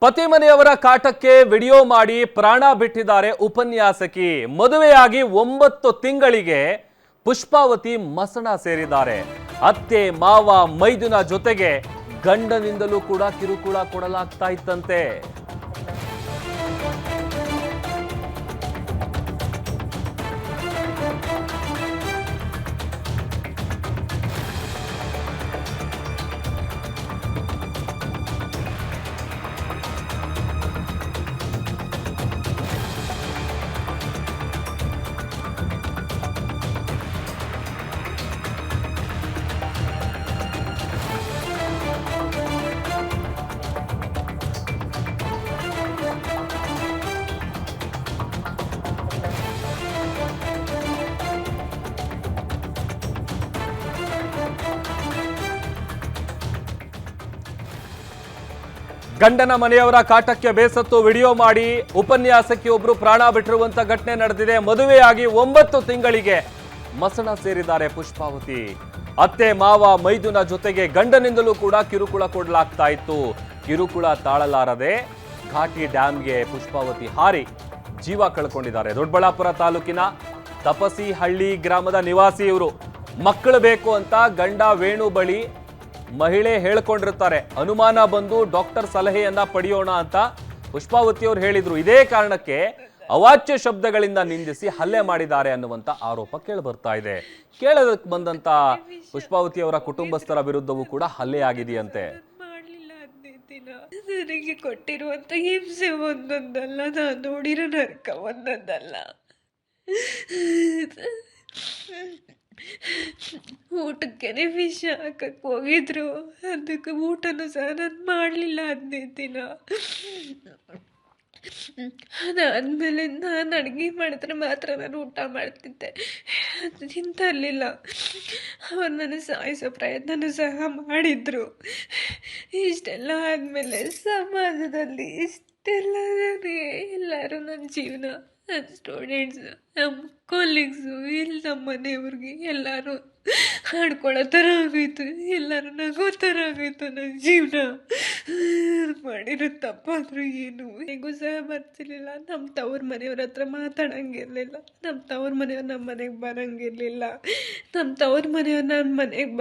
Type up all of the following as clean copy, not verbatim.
ಪತಿ ಮನೆಯವರ ಕಾಟಕ್ಕೆ ವಿಡಿಯೋ ಮಾಡಿ ಪ್ರಾಣ ಬಿಟ್ಟಿದ್ದಾರೆ ಉಪನ್ಯಾಸಕಿ. ಮದುವೆಯಾಗಿ 9 ತಿಂಗಳಿಗೆ ಪುಷ್ಪಾವತಿ ಮಸಣ ಸೇರಿದ್ದಾರೆ. ಅತ್ತೆ ಮಾವ ಮೈದುನ ಜೊತೆಗೆ ಗಂಡನಿಂದಲೂ ಕೂಡ ಕಿರುಕುಳ ಕೊಡಲಾಗ್ತಾ ಇತ್ತಂತೆ. ಗಂಡನ ಮನೆಯವರ ಕಾಟಕ್ಕೆ ಬೇಸತ್ತು ವಿಡಿಯೋ ಮಾಡಿ ಉಪನ್ಯಾಸಕಿ ಒಬ್ರು ಪ್ರಾಣ ಬಿಟ್ಟಿರುವಂತ ಘಟನೆ ನಡೆದಿದೆ. ಮದುವೆಯಾಗಿ 9 ತಿಂಗಳಿಗೆ ಮಸಣ ಸೇರಿದ್ದಾರೆ ಪುಷ್ಪಾವತಿ. ಅತ್ತೆ ಮಾವ ಮೈದುನ ಜೊತೆಗೆ ಗಂಡನಿಂದಲೂ ಕೂಡ ಕಿರುಕುಳ ಕೊಡಲಾಗ್ತಾ ಇತ್ತು. ಕಿರುಕುಳ ತಾಳಲಾರದೆ ಘಾಟಿ ಡ್ಯಾಂಗೆ ಪುಷ್ಪಾವತಿ ಹಾರಿ ಜೀವ ಕಳ್ಕೊಂಡಿದ್ದಾರೆ. ದೊಡ್ಡಬಳ್ಳಾಪುರ ತಾಲೂಕಿನ ತಪಸಿಹಳ್ಳಿ ಗ್ರಾಮದ ನಿವಾಸಿ ಇವರು. ಮಕ್ಕಳು ಬೇಕು ಅಂತ ಗಂಡ ವೇಣು ಬಳಿ ಮಹಿಳೆ ಹೇಳ್ಕೊಂಡಿರ್ತಾರೆ. ಅನುಮಾನ ಬಂದು ಡಾಕ್ಟರ್ ಸಲಹೆಯನ್ನ ಪಡೆಯೋಣ ಅಂತ ಪುಷ್ಪಾವತಿ ಅವರು ಹೇಳಿದ್ರು. ಇದೇ ಕಾರಣಕ್ಕೆ ಅವಾಚ್ಯ ಶಬ್ದಗಳಿಂದ ನಿಂದಿಸಿ ಹಲ್ಲೆ ಮಾಡಿದ್ದಾರೆ ಅನ್ನುವಂತ ಆರೋಪ ಕೇಳಿಬರ್ತಾ ಇದೆ. ಕೇಳೋದಕ್ಕೆ ಬಂದಂತ ಪುಷ್ಪಾವತಿ ಅವರ ಕುಟುಂಬಸ್ಥರ ವಿರುದ್ಧವೂ ಕೂಡ ಹಲ್ಲೆ ಆಗಿದೆಯಂತೆ. ನನಗೆ ಕೊಟ್ಟಿರುವಂತ ಹಿಂಸೆ ಒಂದೊಂದಲ್ಲ, ನಾನು ನೋಡಿರೋ ನರಕ ಒಂದೊಂದಲ್ಲ. ಊಟಕ್ಕೆ ವಿಷ ಹಾಕಕ್ಕೆ ಹೋಗಿದ್ರು, ಅದಕ್ಕೆ ಊಟನೂ ಸಹ ನಾನು ಮಾಡಲಿಲ್ಲ 15 ದಿನ. ಅದಾದಮೇಲೆ ನಾನು ಅಡುಗೆ ಮಾಡಿದ್ರೆ ಮಾತ್ರ ನಾನು ಊಟ ಮಾಡ್ತಿದ್ದೆ, ಅದು ತಿಂತಿರಲಿಲ್ಲ. ಅವ್ರು ನನ್ನ ಸಾಯಿಸೋ ಪ್ರಯತ್ನನೂ ಸಹ ಮಾಡಿದರು. ಇಷ್ಟೆಲ್ಲ ಆದಮೇಲೆ ಸಮಾಜದಲ್ಲಿ ಇಷ್ಟೆಲ್ಲ ಎಲ್ಲರೂ ನನ್ನ ಜೀವನ, ನನ್ನ ಸ್ಟೂಡೆಂಟ್ಸು, ನಮ್ಮ ಕೊಲೀಗ್ಸು, ಇಲ್ಲಿ ನಮ್ಮ ಮನೆಯವ್ರಿಗೆ ಎಲ್ಲರೂ ಆಡ್ಕೊಳ್ಳೋ ಥರ ಆಗೋಯ್ತು, ಎಲ್ಲರೂ ನಗೋ ಥರ ಆಗೋಯ್ತು. ನನ್ನ ಜೀವನ ಮಾಡಿರೋ ತಪ್ಪಾದರೂ ಏನು ಹೇಗೂ ಸಹ ಬರ್ತಿರ್ಲಿಲ್ಲ. ನಮ್ಮ ತವ್ರ ಮನೆಯವ್ರ ಹತ್ರ ಮಾತಾಡೋಂಗಿರಲಿಲ್ಲ, ನಮ್ಮ ತವ್ರ ಮನೆಯವ್ರು ನಮ್ಮ ಮನೆಗೆ ಬರೋಂಗಿರಲಿಲ್ಲ. ನಮ್ಮ ತವ್ರ ಮನೆಯವ್ರು ನನ್ನ ಮನೆಗೆ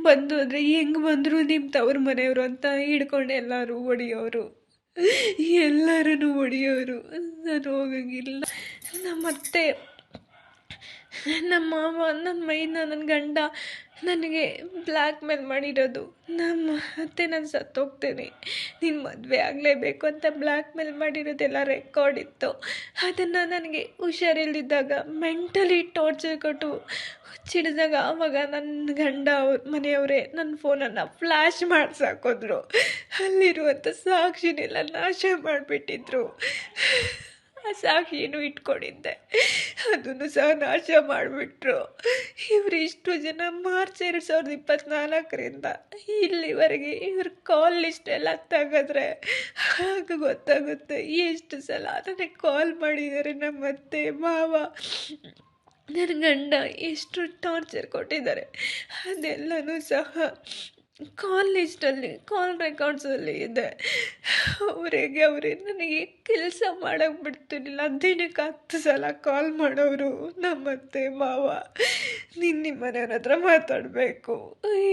ಬಂದು ಅಂದರೆ ಹೆಂಗೆ ಬಂದರು ನಿಮ್ಮ ತವ್ರ ಮನೆಯವರು ಅಂತ ಹಿಡ್ಕೊಂಡು ಎಲ್ಲರೂ ಹೊಡಿಯೋರು, ಎಲ್ಲರೂ ಹೊಡಿಯೋರು. ನಾನು ಹೋಗಂಗಿಲ್ಲ. ನಮ್ಮತ್ತೆ, ನಮ್ಮ ಮಾವ, ನನ್ನ ಮೈನ, ನನ್ನ ಗಂಡ ನನಗೆ ಬ್ಲ್ಯಾಕ್ ಮೇಲ್ ಮಾಡಿರೋದು. ನಮ್ಮ ಅತ್ತೆ ನಾನು ಸತ್ತೋಗ್ತೇನೆ, ನೀನು ಮದುವೆ ಆಗಲೇಬೇಕು ಅಂತ ಬ್ಲ್ಯಾಕ್ ಮೇಲ್ ಮಾಡಿರೋದೆಲ್ಲ ರೆಕಾರ್ಡ್ ಇತ್ತು. ಅದನ್ನು ನನಗೆ ಹುಷಾರಿಲ್ದಿದ್ದಾಗ ಮೆಂಟಲಿ ಟಾರ್ಚರ್ ಕೊಟ್ಟು ಚಿಡಿದಾಗ ಆವಾಗ ನನ್ನ ಗಂಡ ಮನೆಯವರೇ ನನ್ನ ಫೋನನ್ನು ಫ್ಲ್ಯಾಶ್ ಮಾಡಿಸಾಕೋದ್ರು. ಅಲ್ಲಿರುವಂಥ ಸಾಕ್ಷಿನೆಲ್ಲ ನಾಶ ಮಾಡಿಬಿಟ್ಟಿದ್ರು. ಆ ಸಾಕ್ಷಿನೂ ಇಟ್ಕೊಂಡಿದ್ದೆ, ಅದನ್ನು ಸಹ ನಾಶ ಮಾಡಿಬಿಟ್ರು. ಇವರು ಇಷ್ಟು ಜನ ಮಾರ್ಚ್ 2024ರಿಂದ ಇಲ್ಲಿವರೆಗೆ ಇವ್ರ ಕಾಲ್ ಲಿಸ್ಟ್ ಎಲ್ಲ ತೆಗೆದ್ರೆ ಆಗ ಗೊತ್ತಾಗುತ್ತೆ ಎಷ್ಟು ಸಲ ನನಗೆ ಕಾಲ್ ಮಾಡಿದ್ದಾರೆ. ನಮ್ಮ ಅತ್ತೆ ಮಾವ, ನನ್ನ ಗಂಡ ಎಷ್ಟು ಟಾರ್ಚರ್ ಕೊಟ್ಟಿದ್ದಾರೆ ಅದೆಲ್ಲನೂ ಸಹ ಕಾಲ್ ಲಿಸ್ಟಲ್ಲಿ, ಕಾಲ್ ರೆಕಾರ್ಡ್ಸಲ್ಲಿ ಇದೆ. ಅವರೇ ನನಗೆ ಕೆಲಸ ಮಾಡೋಕ್ಕೆ ಬಿಡ್ತಿರ್ಲಿಲ್ಲ. ದಿನಕ್ಕೆ 10 ಸಲ ಕಾಲ್ ಮಾಡೋರು. ನಮ್ಮತ್ತೆ ಮಾವ, ನಿಮ್ಮ ಮನೆಯವ್ರ ಹತ್ರ ಮಾತಾಡಬೇಕು,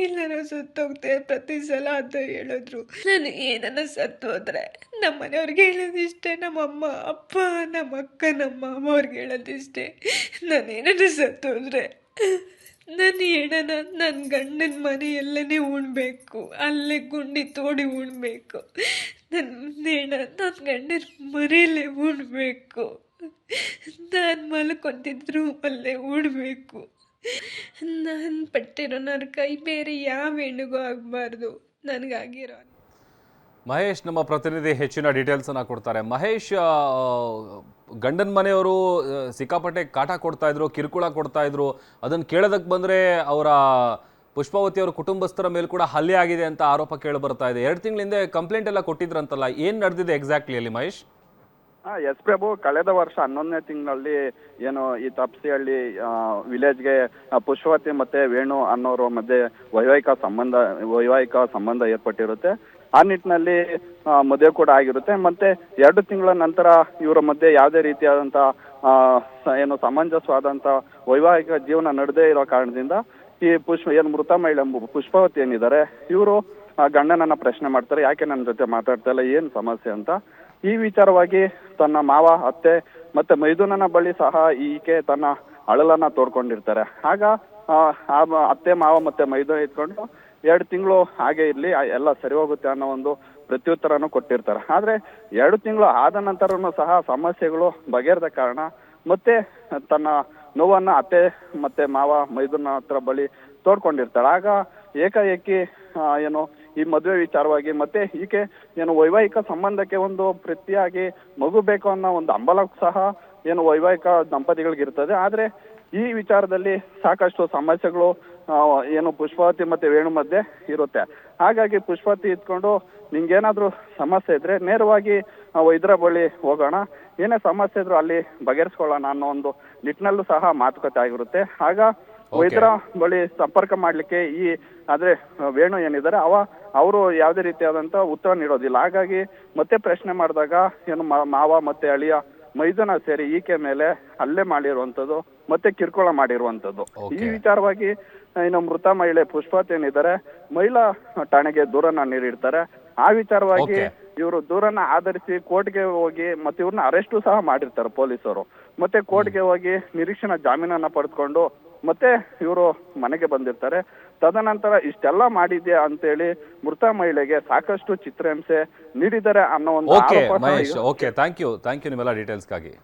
ಎಲ್ಲರೂ ಸುತ್ತೋಗ್ತೇವೆ ಪ್ರತಿ ಸಲ ಅಂತ ಹೇಳಿದ್ರು. ನಾನು ಏನನ್ನ ಸತ್ತು ಹೋದ್ರೆ ನಮ್ಮ ಮನೆಯವ್ರಿಗೆ ಹೇಳೋದಿಷ್ಟೇ, ನಮ್ಮಮ್ಮ ಅಪ್ಪ, ನಮ್ಮ ಅಕ್ಕ, ನಮ್ಮ ಮಾಮ ಅವ್ರಿಗೆ ಹೇಳೋದಿಷ್ಟೇ. ನಾನೇನಾದ್ರು ಸತ್ತು ಹೋದ್ರೆ ನನ್ನ ಹೆಣನ ನನ್ನ ಗಂಡನ ಮನೆಯಲ್ಲೇ ಉಣ್ಬೇಕು, ಅಲ್ಲೇ ಗುಂಡಿ ತೋಡಿ ಉಣ್ಬೇಕು. ನನ್ನ ಹೆಣ ನನ್ನ ಗಂಡನ ಮನೆಯಲ್ಲೇ ಉಣ್ಬೇಕು, ನಾನು ಮಲ್ಕೊಂತಿದ್ರು ರೂಮಲ್ಲೇ ಉಣ್ಬೇಕು. ನಾನು ಪಟ್ಟಿರೋ ನರಕ ಬೇರೆ ಯಾವ ಹೆಣ್ಣಿಗೂ ಆಗಬಾರ್ದು, ನನಗಾಗಿರೋ. ಮಹೇಶ್ ನಮ್ಮ ಪ್ರತಿನಿಧಿ ಹೆಚ್ಚಿನ ಡೀಟೇಲ್ಸ್ ಅನ್ನ ಕೊಡ್ತಾರೆ. ಮಹೇಶ್, ಗಂಡನ ಮನೆಯವರು ಸಿಕ್ಕಾಪಟ್ಟೆ ಕಾಟ ಕೊಡ್ತಾ ಇದ್ರು, ಕಿರುಕುಳ ಕೊಡ್ತಾ ಇದ್ರು. ಅದನ್ನು ಕೇಳೋದಕ್ಕೆ ಬಂದರೆ ಅವರ ಪುಷ್ಪಾವತಿ ಅವರ ಕುಟುಂಬಸ್ಥರ ಮೇಲೆ ಕೂಡ ಹಲ್ಲೆ ಆಗಿದೆ ಅಂತ ಆರೋಪ ಕೇಳಿ ಬರ್ತಾ ಇದೆ. 2 ತಿಂಗಳ ಹಿಂದೆ ಕಂಪ್ಲೇಂಟ್ ಎಲ್ಲ ಕೊಟ್ಟಿದ್ರಂತಲ್ಲ, ಏನು ನಡೆದಿದೆ ಎಕ್ಸಾಕ್ಟ್ಲಿ ಅಲ್ಲಿ ಮಹೇಶ್? ಎಸ್ ಪ್ರಭು, ಕಳೆದ ವರ್ಷ 11ನೇ ತಿಂಗಳಲ್ಲಿ ಏನು ಈ ತಪಸಿಹಳ್ಳಿ ವಿಲೇಜ್ಗೆ ಪುಷ್ಪವತಿ ಮತ್ತೆ ವೇಣು ಅನ್ನೋರ ಮಧ್ಯೆ ವೈವಾಹಿಕ ಸಂಬಂಧ ಏರ್ಪಟ್ಟಿರುತ್ತೆ. ಆ ನಿಟ್ಟಿನಲ್ಲಿ ಮದುವೆ ಕೂಡ ಆಗಿರುತ್ತೆ. ಮತ್ತೆ 2 ತಿಂಗಳ ನಂತರ ಇವರ ಮಧ್ಯೆ ಯಾವುದೇ ರೀತಿಯಾದಂತ ಏನು ಸಮಂಜಸವಾದಂತ ವೈವಾಹಿಕ ಜೀವನ ನಡೆದೇ ಇರೋ ಕಾರಣದಿಂದ ಈ ಮೃತ ಮಹಿಳೆ ಪುಷ್ಪಾವತಿ ಏನಿದ್ದಾರೆ ಇವರು ಗಂಡನನ್ನ ಪ್ರಶ್ನೆ ಮಾಡ್ತಾರೆ, ಯಾಕೆ ನನ್ನ ಜೊತೆ ಮಾತಾಡ್ತಾ ಇಲ್ಲ, ಏನ್ ಸಮಸ್ಯೆ ಅಂತ. ಈ ವಿಚಾರವಾಗಿ ತನ್ನ ಮಾವ, ಅತ್ತೆ ಮತ್ತೆ ಮೈದುನನ ಬಳಿ ಸಹ ಈಕೆ ತನ್ನ ಅಳಲನ್ನ ತೋಡ್ಕೊಂಡಿರ್ತಾರೆ. ಆಗ ಅತ್ತೆ, ಮಾವ ಮತ್ತೆ ಮೈದುನ ಇಟ್ಕೊಂಡು 2 ತಿಂಗಳು ಹಾಗೆ ಇರ್ಲಿ, ಎಲ್ಲ ಸರಿ ಹೋಗುತ್ತೆ ಅನ್ನೋ ಒಂದು ಪ್ರತ್ಯುತ್ತರನು ಕೊಟ್ಟಿರ್ತಾರೆ. ಆದ್ರೆ 2 ತಿಂಗಳು ಆದ ನಂತರನು ಸಹ ಸಮಸ್ಯೆಗಳು ಬಗೆಹರದ ಕಾರಣ ಮತ್ತೆ ತನ್ನ ನೋವನ್ನ ಅತ್ತೆ ಮತ್ತೆ ಮಾವ ಮೈದುನ ಹತ್ರ ಬಳಿ ತೋಡ್ಕೊಂಡಿರ್ತಾಳೆ. ಆಗ ಏಕಾಏಕಿ ಏನು ಈ ಮದುವೆ ವಿಚಾರವಾಗಿ ಮತ್ತೆ ಈಕೆ ಏನು ವೈವಾಹಿಕ ಸಂಬಂಧಕ್ಕೆ ಒಂದು ಪ್ರತಿಯಾಗಿ ಮಗು ಬೇಕು ಅನ್ನೋ ಒಂದು ಹಂಬಲ ಸಹ ಏನು ವೈವಾಹಿಕ ದಂಪತಿಗಳಿಗಿರ್ತದೆ. ಆದ್ರೆ ಈ ವಿಚಾರದಲ್ಲಿ ಸಾಕಷ್ಟು ಸಮಸ್ಯೆಗಳು ಏನು ಪುಷ್ಪಾವತಿ ಮತ್ತೆ ವೇಣು ಮಧ್ಯೆ ಇರುತ್ತೆ. ಹಾಗಾಗಿ ಪುಷ್ಪಾವತಿ ಇದ್ಕೊಂಡು ನಿಂಗೇನಾದ್ರೂ ಸಮಸ್ಯೆ ಇದ್ರೆ ನೇರವಾಗಿ ವೈದ್ಯರ ಬಳಿ ಹೋಗೋಣ, ಏನೇ ಸಮಸ್ಯೆ ಇದ್ರು ಅಲ್ಲಿ ಬಗೆಹರಿಸ್ಕೊಳ್ಳೋಣ ಅನ್ನೋ ಒಂದು ನಿಟ್ಟಿನಲ್ಲೂ ಸಹ ಮಾತುಕತೆ ಆಗಿರುತ್ತೆ. ಆಗ ವೈದ್ಯರ ಬಳಿ ಸಂಪರ್ಕ ಮಾಡ್ಲಿಕ್ಕೆ ಆದ್ರೆ ವೇಣು ಏನಿದ್ದಾರೆ ಅವರು ಯಾವುದೇ ರೀತಿಯಾದಂತ ಉತ್ತರ ನೀಡೋದಿಲ್ಲ. ಹಾಗಾಗಿ ಮತ್ತೆ ಪ್ರಶ್ನೆ ಮಾಡಿದಾಗ ಏನು ಮಾವ ಮತ್ತೆ ಅಳಿಯ ಮೈದುನ ಸೇರಿ ಈಕೆ ಮೇಲೆ ಹಲ್ಲೆ ಮಾಡಿರುವಂತದ್ದು ಮತ್ತೆ ಕಿರುಕುಳ ಮಾಡಿರುವಂತದ್ದು. ಈ ವಿಚಾರವಾಗಿ ಇನ್ನು ಮೃತ ಮಹಿಳೆ ಪುಷ್ಪಾವತಿ ಏನಿದ್ದಾರೆ ಮಹಿಳಾ ಠಾಣೆಗೆ ದೂರನ್ನ ನೀಡಿರ್ತಾರೆ. ಆ ವಿಚಾರವಾಗಿ ಇವರು ದೂರನ್ನ ಆಧರಿಸಿ ಕೋರ್ಟ್ಗೆ ಹೋಗಿ ಮತ್ತೆ ಇವ್ರನ್ನ ಅರೆಸ್ಟು ಸಹ ಮಾಡಿರ್ತಾರೆ ಪೊಲೀಸರು. ಮತ್ತೆ ಕೋರ್ಟ್ಗೆ ಹೋಗಿ ನಿರೀಕ್ಷಣಾ ಜಾಮೀನನ್ನ ಪಡೆದುಕೊಂಡು ಮತ್ತೆ ಇವರು ಮನೆಗೆ ಬಂದಿರ್ತಾರೆ. ತದನಂತರ ಇಷ್ಟೆಲ್ಲ ಮಾಡಿದ್ಯಾ ಅಂತೇಳಿ ಮೃತ ಮಹಿಳೆಗೆ ಸಾಕಷ್ಟು ಚಿತ್ರಹಿಂಸೆ ನೀಡಿದ್ದಾರೆ ಅನ್ನೋ ಒಂದು okay Mahesh, okay, thank you ನಿಮ್ಮೆಲ್ಲ ಡೀಟೇಲ್ಸ್ಗಾಗಿ.